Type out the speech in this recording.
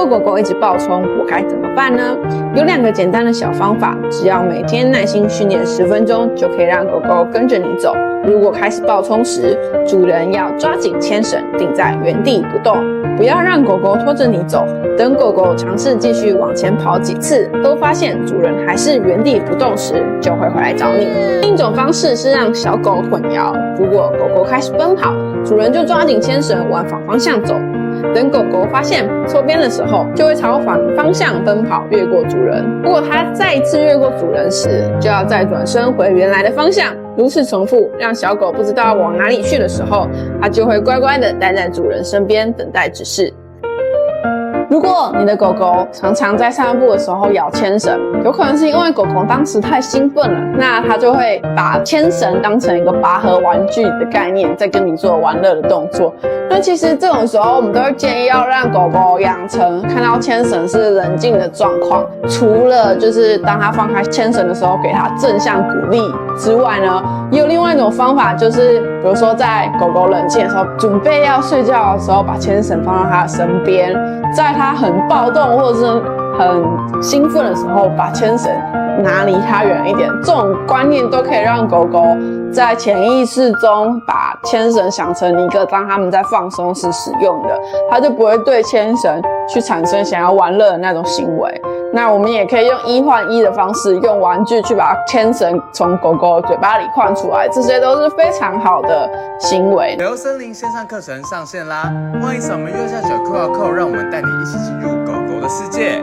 果狗狗一直暴冲，我该怎么办呢？有2个简单的小方法，只要每天耐心训练10分钟，就可以让狗狗跟着你走。如果开始暴冲时，主人要抓紧牵绳，定在原地不动，不要让狗狗拖着你走。等狗狗尝试继续往前跑几次，都发现主人还是原地不动时，就会回来找你。另一种方式是让小狗混淆，如果狗狗开始奔跑，主人就抓紧牵绳往反方向走。等狗狗发现错边的时候，就会朝反方向奔跑，越过主人。如果它再一次越过主人时，就要再转身回原来的方向，如此重复，让小狗不知道往哪里去的时候，它就会乖乖的待在主人身边，等待指示。如果你的狗狗常常在散步的时候咬牵绳，有可能是因为狗狗当时太兴奋了，那它就会把牵绳当成一个拔河玩具的概念，在跟你做玩乐的动作。那其实这种时候，我们都会建议要让狗狗养成看到牵绳是冷静的状况。除了就是当它放开牵绳的时候，给它正向鼓励之外呢，也有另外一种方法，就是比如说在狗狗冷静的时候，准备要睡觉的时候，把牵绳放到它的身边，在它很暴动或者是很兴奋的时候，把牵绳拿离它远一点。这种观念都可以让狗狗在潜意识中把牵绳想成一个当它们在放松时使用的，它就不会对牵绳去产生想要玩乐的那种行为。那我们也可以用1换1的方式，用玩具去把牵绳从狗狗的嘴巴里换出来，这些都是非常好的行为。北欧森林线上课程上线啦！欢迎扫描右下角QR code，让我们带你一起进入狗狗的世界。